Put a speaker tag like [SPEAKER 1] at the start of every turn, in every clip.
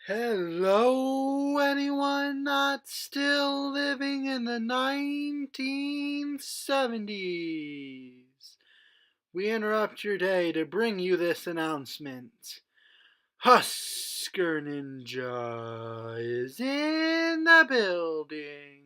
[SPEAKER 1] Hello, anyone not still living in the 1970s? We interrupt your day to bring you this announcement. Husker Ninja is in the building.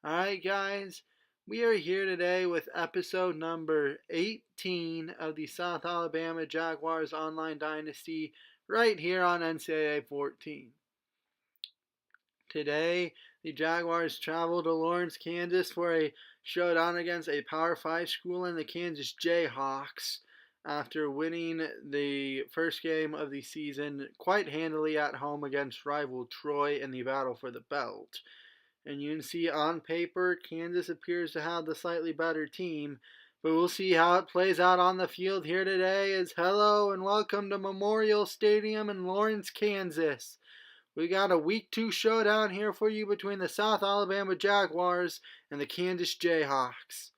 [SPEAKER 1] Alright, guys, we are here today with episode number 18 of the South Alabama Jaguars Online Dynasty right here on NCAA 14. Today, the Jaguars travel to Lawrence, Kansas for a showdown against a Power 5 school in the Kansas Jayhawks after winning the first game of the season quite handily at home against rival Troy in the battle for the belt. And you can see on paper, Kansas appears to have the slightly better team. But we'll see how it plays out on the field here today. As hello and welcome to Memorial Stadium in Lawrence, Kansas. We got a Week 2 showdown here for you between the South Alabama Jaguars and the Kansas Jayhawks.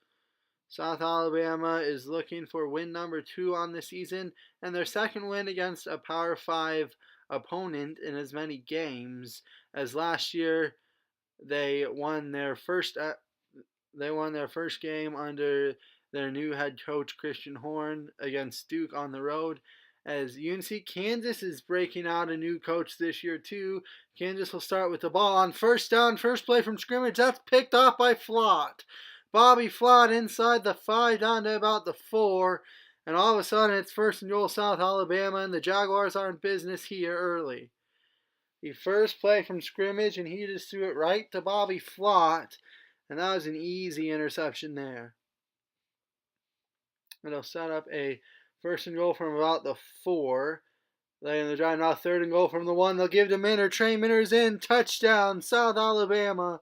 [SPEAKER 1] South Alabama is looking for win number 2 on the season and their second win against a Power 5 opponent in as many games as last year. They won their first game under their new head coach Christian Horn against Duke on the road. As you can see, Kansas is breaking out a new coach this year too. Kansas will start with the ball on first down, first play from scrimmage. That's picked off by Flott. Bobby Flott inside the 5 down to about the 4. And all of a sudden it's first and goal South Alabama, and the Jaguars are in business here early. The first play from scrimmage, and he just threw it right to Bobby Flott, and that was an easy interception there. It'll set up a first and goal from about the 4. They're trying now third and goal from the 1. They'll give to Minter. Trey Minter's in. Touchdown, South Alabama.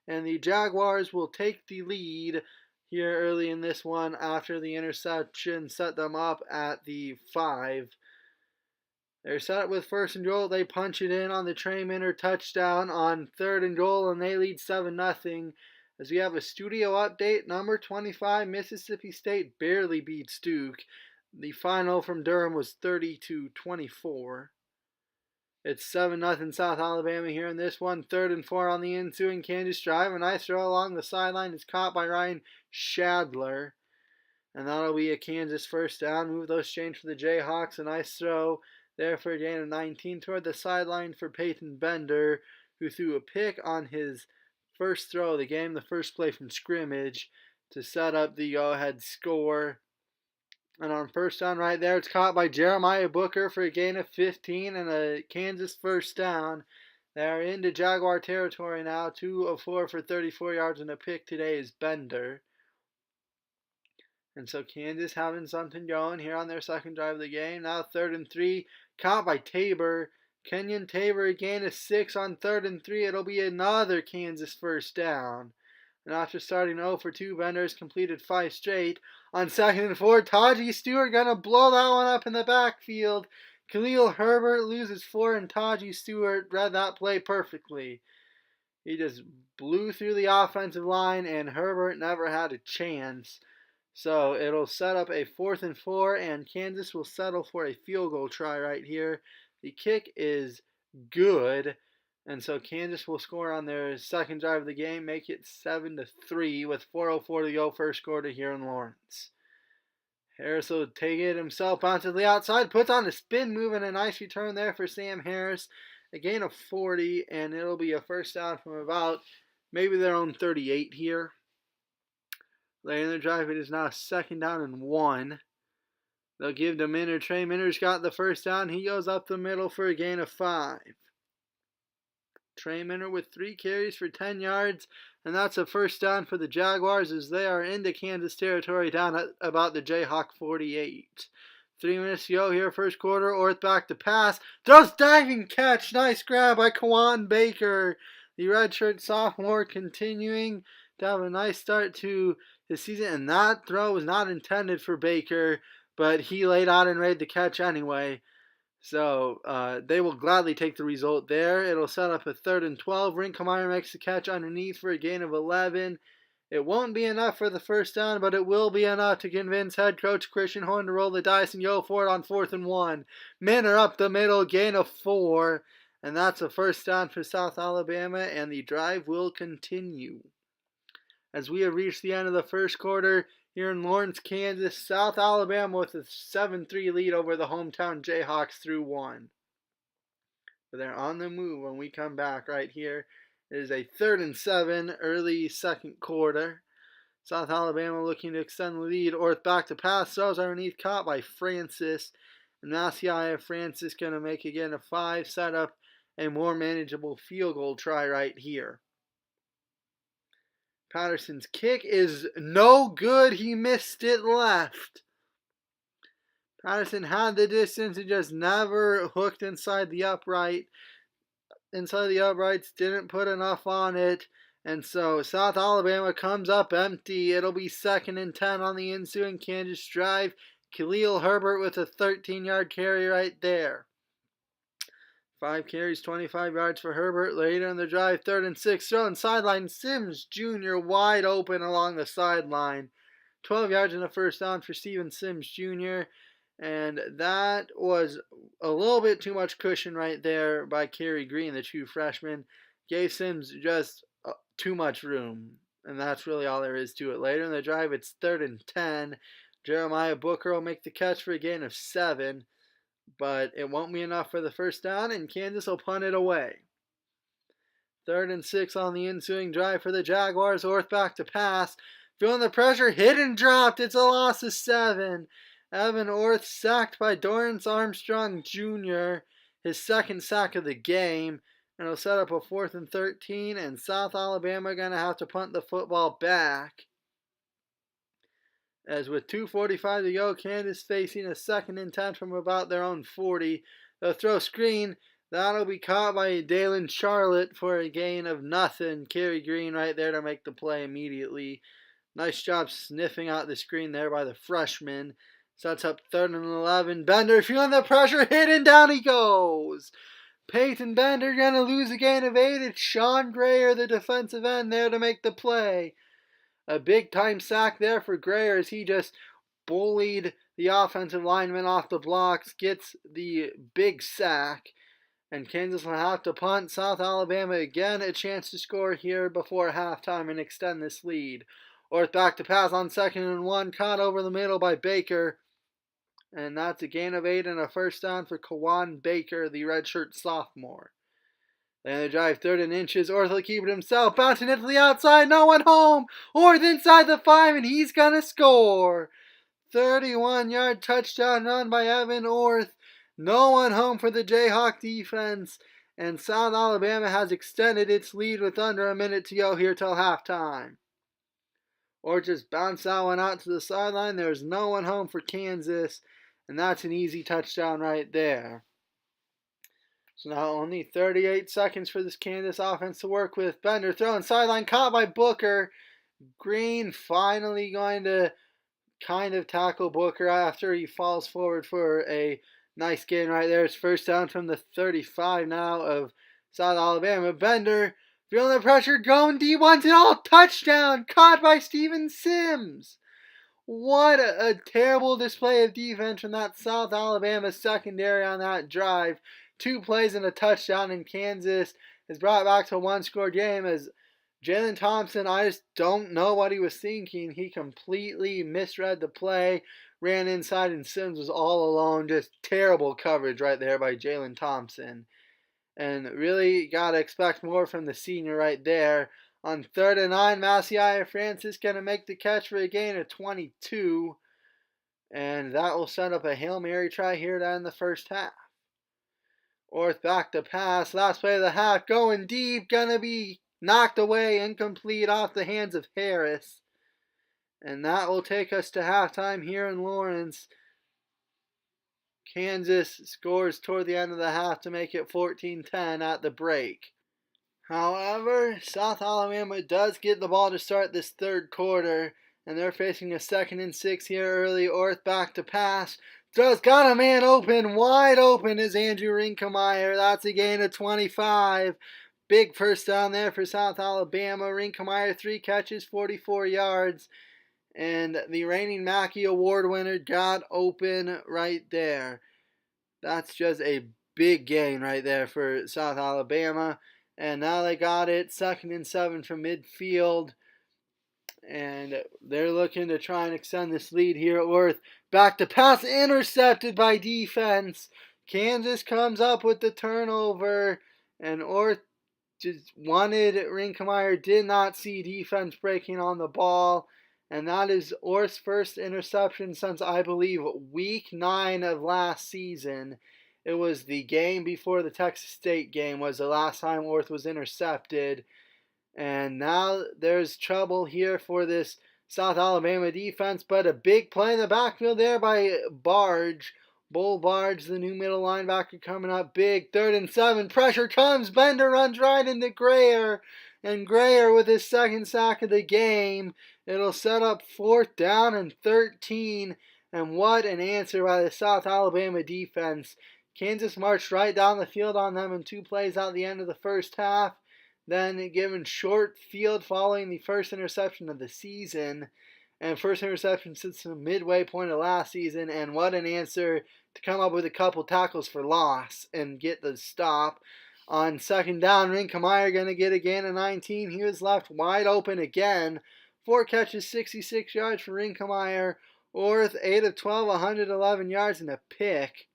[SPEAKER 1] And the Jaguars will take the lead here early in this one after the interception set them up at the 5. They're set with first and goal. They punch it in on the Trey Minter touchdown on third and goal, and they lead 7-0. As we have a studio update, number 25, Mississippi State barely beats Duke. The final from Durham was 30-24. It's 7-0 South Alabama here in this one. 3rd and 4 on the ensuing Kansas drive. A nice throw along the sideline is caught by Ryan Shadler. And that'll be a Kansas first down. Move those chains for the Jayhawks. A nice throw there for a gain of 19 toward the sideline for Peyton Bender, who threw a pick on his first throw of the game, the first play from scrimmage, to set up the go-ahead score. And on first down right there, it's caught by Jeremiah Booker for a gain of 15 and a Kansas first down. They're into Jaguar territory now. 2 of 4 for 34 yards and a pick today is Bender. And so Kansas having something going here on their second drive of the game. Now 3rd and 3, caught by Tabor. Kenyon Tabor, a gain of 6 on 3rd and 3. It'll be another Kansas first down. And after starting 0 for 2, Bender has completed 5 straight. On 2nd and 4, Taji Stewart gonna blow that one up in the backfield. Khalil Herbert loses 4, and Taji Stewart read that play perfectly. He just blew through the offensive line, and Herbert never had a chance. So it'll set up a 4th and 4, and Kansas will settle for a field goal try right here. The kick is good, and so Kansas will score on their second drive of the game, make it 7-3 with 4:04 to go first quarter here in Lawrence. Harris will take it himself, bounces to the outside, puts on a spin move, and a nice return there for Sam Harris. A gain of 40, and it'll be a first down from about maybe their own 38 here. Later in the drive, it is now 2nd down and 1. They'll give to Minter. Trey Minter's got the first down. He goes up the middle for a gain of 5. Trey Minter with 3 carries for 10 yards, and that's a first down for the Jaguars as they are into Kansas territory down at about the Jayhawk 48. 3 minutes to go here, first quarter. Orth back to pass. Throws diving catch. Nice grab by Kawan Baker. The redshirt sophomore continuing to have a nice start to his season, and that throw was not intended for Baker, but he laid out and made the catch anyway. So they will gladly take the result there. It'll set up a 3rd and 12. Rinkemeyer makes the catch underneath for a gain of 11. It won't be enough for the first down, but it will be enough to convince head coach Christian Horn to roll the dice and go for it on 4th and 1. Men are up the middle, gain of 4, and that's a first down for South Alabama, and the drive will continue. As we have reached the end of the first quarter here in Lawrence, Kansas, South Alabama with a 7-3 lead over the hometown Jayhawks through 1. But they're on the move when we come back right here. It is a 3rd and 7, early second quarter. South Alabama looking to extend the lead. Orth back to pass, throws underneath, caught by Francis. And Masiah Francis going to make again a 5, set up a more manageable field goal try right here. Patterson's kick is no good. He missed it left. Patterson had the distance and just never hooked inside the upright. Inside the uprights, didn't put enough on it. And so South Alabama comes up empty. It'll be 2nd and 10 on the ensuing Kansas drive. Khalil Herbert with a 13-yard carry right there. 5 carries, 25 yards for Herbert. Later in the drive, 3rd and 6. Throwing sideline. Sims Jr. wide open along the sideline. 12 yards and a first down for Steven Sims Jr. And that was a little bit too much cushion right there by Kerry Green, the true freshman. Gave Sims just too much room. And that's really all there is to it. Later in the drive, it's 3rd and 10. Jeremiah Booker will make the catch for a gain of 7. But it won't be enough for the first down, and Kansas will punt it away. 3rd and 6 on the ensuing drive for the Jaguars. Orth back to pass. Feeling the pressure, hit and dropped. It's a loss of 7. Evan Orth sacked by Dorrance Armstrong Jr., his 2nd sack of the game. And it'll set up a 4th and 13, and South Alabama going to have to punt the football back. As with 2:45 to go, Kansas facing a 2nd and 10 from about their own 40. They'll throw screen. That'll be caught by Dalen Charlotte for a gain of nothing. Kerry Green right there to make the play immediately. Nice job sniffing out the screen there by the freshman. Sets up 3rd and 11. Bender feeling the pressure, hit and down he goes. Peyton Bender going to lose a gain of 8. It's Sean Grayer, the defensive end, there to make the play. A big-time sack there for Grayer as he just bullied the offensive lineman off the blocks, gets the big sack, and Kansas will have to punt. South Alabama again a chance to score here before halftime and extend this lead. Orth back to pass on 2nd and 1, caught over the middle by Baker, and that's a gain of 8 and a first down for Kawan Baker, the redshirt sophomore. Then the drive, 3rd and inches. Orth will keep it himself. Bouncing it to the outside. No one home. Orth inside the 5, and he's going to score. 31-yard touchdown run by Evan Orth. No one home for the Jayhawk defense. And South Alabama has extended its lead with under a minute to go here till halftime. Orth just bounced that one out to the sideline. There's no one home for Kansas. And that's an easy touchdown right there. So now only 38 seconds for this Kansas offense to work with. Bender throwing sideline, caught by Booker. Green finally going to kind of tackle Booker after he falls forward for a nice gain right there. It's first down from the 35 now of South Alabama. Bender feeling the pressure, going deep, wants it all. Touchdown, caught by Steven Sims. What a terrible display of defense from that South Alabama secondary on that drive. 2 plays and a touchdown, and Kansas is brought back to a 1-score game as Jalen Thompson, I just don't know what he was thinking. He completely misread the play, ran inside, and Sims was all alone. Just terrible coverage right there by Jalen Thompson. And really got to expect more from the senior right there. On 3rd and 9, Masiah Francis going to make the catch for a gain of 22. And that will set up a Hail Mary try here to end the first half. Orth back to pass. Last play of the half. Going deep. Gonna be knocked away. Incomplete off the hands of Harris. And that will take us to halftime here in Lawrence. Kansas scores toward the end of the half to make it 14-10 at the break. However, South Alabama does get the ball to start this 3rd quarter. And they're facing a 2nd and 6 here early. Orth back to pass. Just got a man open, wide open is Andrew Rinkemeyer. That's a gain of 25. big first down there for South Alabama. Rinkemeyer, 3 catches, 44 yards. And the reigning Mackey Award winner got open right there. That's just a big gain right there for South Alabama. And now they got it 2nd and 7 from midfield. And they're looking to try and extend this lead here at Worth. Back to pass, intercepted by defense. Kansas comes up with the turnover. And Orth just wanted Rinkemeyer, did not see defense breaking on the ball. And that is Orth's first interception since, I believe, week 9 of last season. It was the game before the Texas State game was the last time Orth was intercepted. And now there's trouble here for this South Alabama defense. But a big play in the backfield there by Barge. Bull Barge, the new middle linebacker, coming up big. 3rd and 7. Pressure comes. Bender runs right into Grayer. And Grayer with his 2nd sack of the game. It'll set up 4th down and 13. And what an answer by the South Alabama defense. Kansas marched right down the field on them in 2 plays out the end of the first half. Then given short field following the first interception of the season. And first interception since the midway point of last season. And what an answer to come up with a couple tackles for loss and get the stop. On 2nd down, Rinkemeyer going to get a gain of 19. He was left wide open again. 4 catches, 66 yards for Rinkemeyer. Orth, 8 of 12, 111 yards and a pick.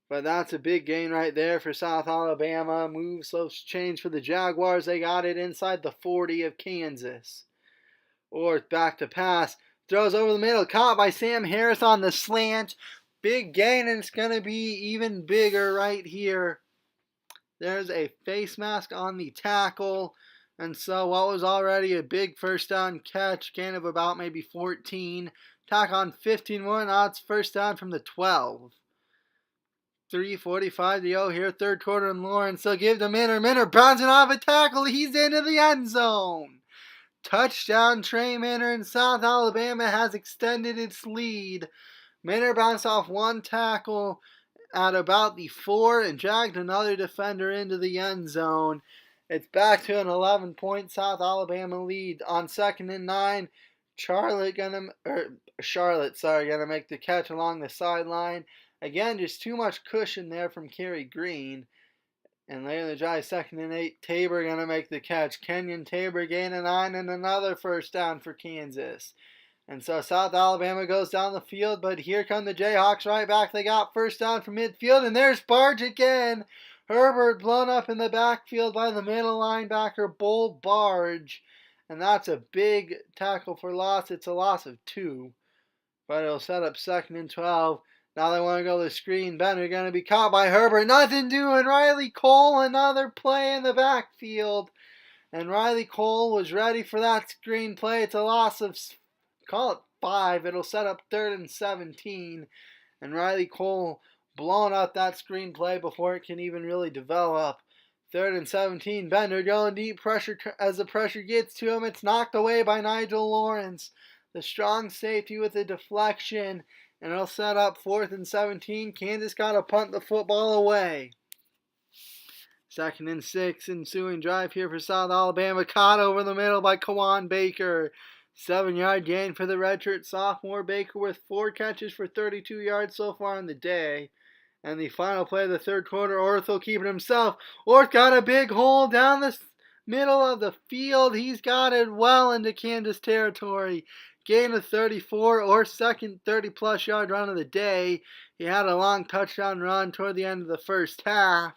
[SPEAKER 1] But that's a big gain right there for South Alabama. Moves, those change for the Jaguars. They got it inside the 40 of Kansas. Orth back to pass. Throws over the middle. Caught by Sam Harris on the slant. Big gain, and it's going to be even bigger right here. There's a face mask on the tackle. And so what was already a big first down catch, gain of about maybe 14. Tack on 15 more. Now it's first down from the 12. 3:45 to go here, 3rd quarter, and Lawrence. They'll give to Minner. Minner bouncing off a tackle. He's into the end zone. Touchdown, Trey Minner, and South Alabama has extended its lead. Minner bounced off 1 tackle at about the 4 and dragged another defender into the end zone. It's back to an 11-point South Alabama lead. On 2nd and 9, Charlotte gonna make the catch along the sideline. Again, just too much cushion there from Kerry Green. And later in the drive, 2nd and 8, Tabor going to make the catch. Kenyon Tabor gaining 9 and another first down for Kansas. And so South Alabama goes down the field, but here come the Jayhawks right back. They got first down from midfield, and there's Barge again. Herbert blown up in the backfield by the middle linebacker, Bull Barge. And that's a big tackle for loss. It's a loss of 2. But it'll set up 2nd and 12. Now they want to go to the screen. Bender going to be caught by Herbert. Nothing doing. Riley Cole, another play in the backfield. And Riley Cole was ready for that screen play. It's a loss of, call it 5. It'll set up 3rd and 17. And Riley Cole blown up that screen play before it can even really develop. 3rd and 17. Bender going deep. Pressure as the pressure gets to him. It's knocked away by Nigel Lawrence. The strong safety with a deflection. And it'll set up 4th and 17. Kansas got to punt the football away. 2nd and 6. Ensuing drive here for South Alabama. Caught over the middle by Kawan Baker. 7-yard gain for the redshirt sophomore. Baker with 4 catches for 32 yards so far in the day. And the final play of the 3rd quarter, Orth will keep it himself. Orth got a big hole down the middle of the field. He's got it well into Kansas territory. Gain of 34, or second 30-plus yard run of the day. He had a long touchdown run toward the end of the first half.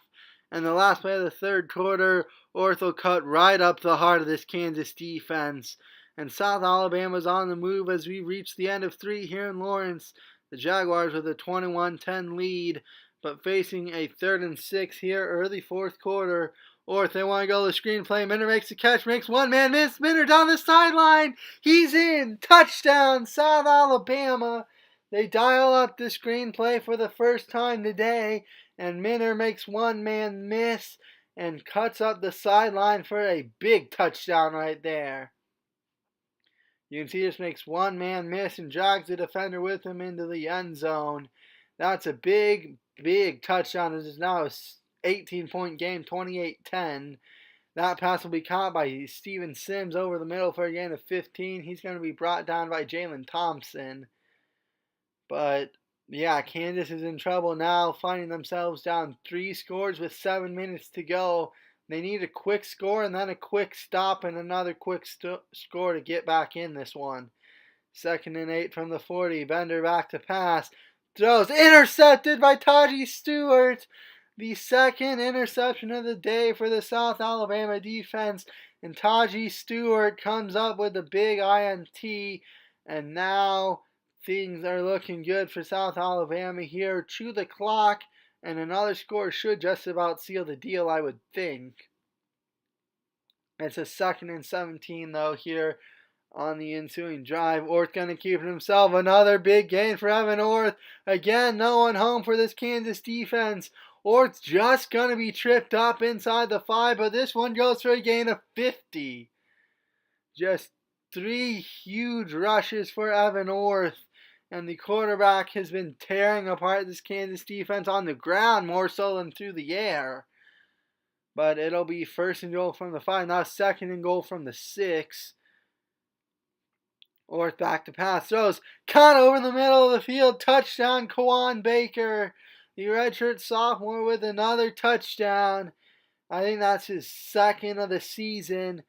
[SPEAKER 1] And the last play of the 3rd quarter, Orth will cut right up the heart of this Kansas defense. And South Alabama's on the move as we reach the end of 3 here in Lawrence. The Jaguars with a 21-10 lead, but facing a 3rd and 6 here early 4th quarter. Orth, they want to go to the screen play. Minner makes the catch, makes one man miss. Minner down the sideline. He's in. Touchdown, South Alabama. They dial up the screenplay for the first time today, and Minner makes one man miss and cuts up the sideline for a big touchdown right there. You can see this makes one man miss and drags the defender with him into the end zone. That's a big, big touchdown. It is now 18-point game, 28-10. That pass will be caught by Steven Sims over the middle for a gain of 15. He's going to be brought down by Jalen Thompson. But, yeah, Kansas is in trouble now, finding themselves down 3 scores with 7 minutes to go. They need a quick score and then a quick stop and another quick score to get back in this one. 2nd and 8 from the 40. Bender back to pass. Throws intercepted by Taji Stewart. The 2nd interception of the day for the South Alabama defense. And Taji Stewart comes up with a big INT. And now things are looking good for South Alabama here. Chew the clock. And another score should just about seal the deal, I would think. It's a 2nd and 17, though, here on the ensuing drive. Orth going to keep it himself. Another big gain for Evan Orth. Again, no one home for this Kansas defense. Orth's just going to be tripped up inside the 5, but this one goes for a gain of 50. Just 3 huge rushes for Evan Orth. And the quarterback has been tearing apart this Kansas defense on the ground more so than through the air. But it'll be 1st and goal from the 5. Now 2nd and goal from the 6. Orth back to pass. Throws. Caught over the middle of the field. Touchdown, Kawan Baker. The redshirt sophomore with another touchdown. I think that's his 2nd of the season.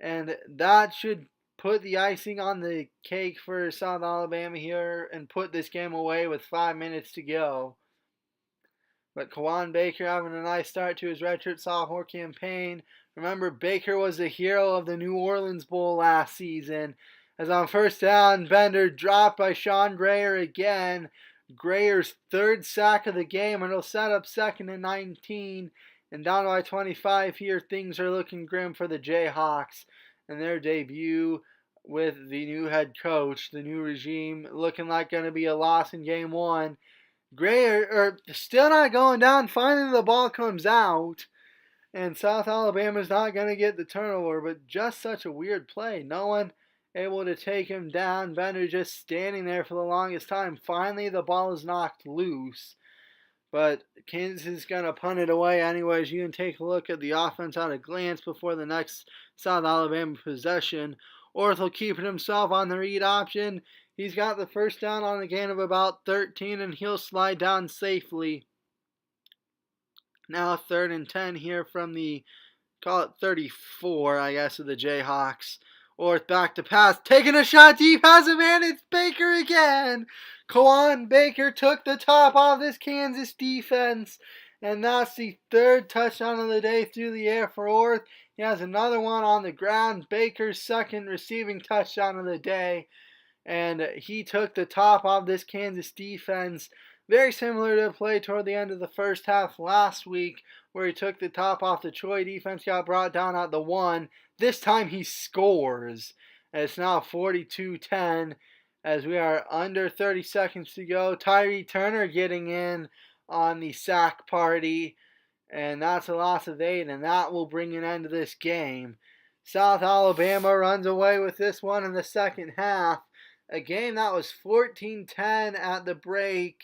[SPEAKER 1] And that should put the icing on the cake for South Alabama here and put this game away with 5 minutes to go. But Kawan Baker having a nice start to his redshirt sophomore campaign. Remember, Baker was the hero of the New Orleans Bowl last season. As on 1st down, Bender dropped by Sean Grayer again. Grayer's 3rd sack of the game, and it'll set up 2nd and 19. And down by 25 here, things are looking grim for the Jayhawks and their debut with the new head coach, the new regime, looking like going to be a loss in game 1. Grayer still not going down. Finally, the ball comes out, and South Alabama's not going to get the turnover, but just such a weird play. No one able to take him down. Bender just standing there for the longest time. Finally, the ball is knocked loose. But Kansas is going to punt it away anyways. You can take a look at the offense at a glance before the next South Alabama possession. Orth will keep it himself on the read option. He's got the 1st down on a gain of about 13, and he'll slide down safely. Now 3rd and 10 here from the, call it 34, I guess, of the Jayhawks. Orth back to pass, taking a shot deep, has a man, it's Baker again. Kawan Baker took the top off this Kansas defense, and that's the 3rd touchdown of the day through the air for Orth. He has another one on the ground, Baker's 2nd receiving touchdown of the day, and he took the top off this Kansas defense. Very similar to the play toward the end of the 1st half last week, where he took the top off the Troy defense, got brought down at the 1. This time he scores. And it's now 42-10 as we are under 30 seconds to go. Tyree Turner getting in on the sack party. And that's a loss of 8, and that will bring an end to this game. South Alabama runs away with this one in the 2nd half. A game that was 14-10 at the break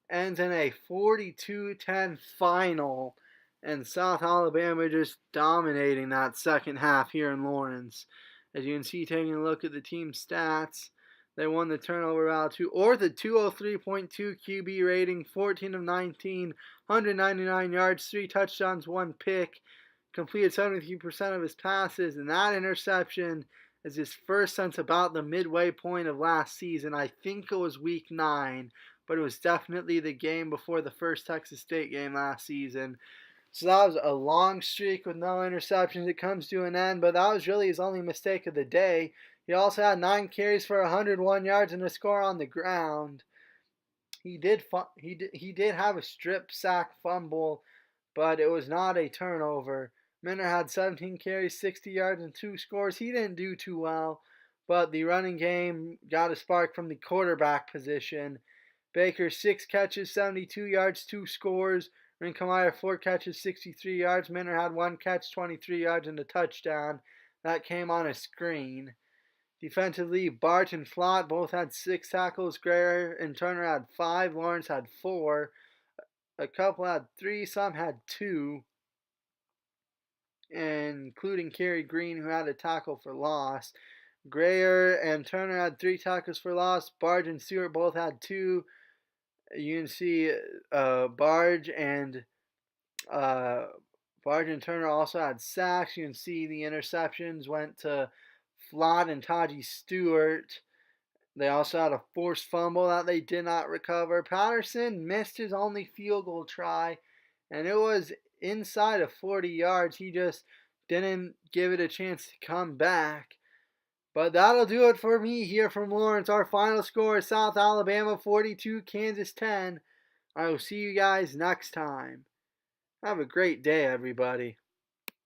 [SPEAKER 1] ends in a 42-10 final. And South Alabama just dominating that 2nd half here in Lawrence. As you can see, taking a look at the team stats, they won the turnover battle to Orth at 203.2 QB rating, 14 of 19, 199 yards, 3 touchdowns, 1 pick, completed 73% of his passes, and that interception is his 1st since about the midway point of last season. I think it was week 9, but it was definitely the game before the 1st Texas State game last season. So that was a long streak with no interceptions. It comes to an end, but that was really his only mistake of the day. He also had 9 carries for 101 yards and a score on the ground. He did have a strip sack fumble, but it was not a turnover. Minner had 17 carries, 60 yards, and 2 scores. He didn't do too well, but the running game got a spark from the quarterback position. Baker, 6 catches, 72 yards, 2 scores. Rinkemeyer, 4 catches, 63 yards. Minner had 1 catch, 23 yards, and a touchdown. That came on a screen. Defensively, Bart and Flott both had 6 tackles. Grayer and Turner had 5. Lawrence had 4. A couple had 3, some had 2, including Kerry Green, who had a tackle for loss. Grayer and Turner had 3 tackles for loss. Barge and Stewart both had 2. You can see Barge and Turner also had sacks. You can see the interceptions went to Flott and Taji Stewart. They also had a forced fumble that they did not recover. Patterson missed his only field goal try, and it was inside of 40 yards. He just didn't give it a chance to come back. But that'll do it for me here from Lawrence. Our final score is South Alabama 42, Kansas 10. I will see you guys next time. Have a great day, everybody.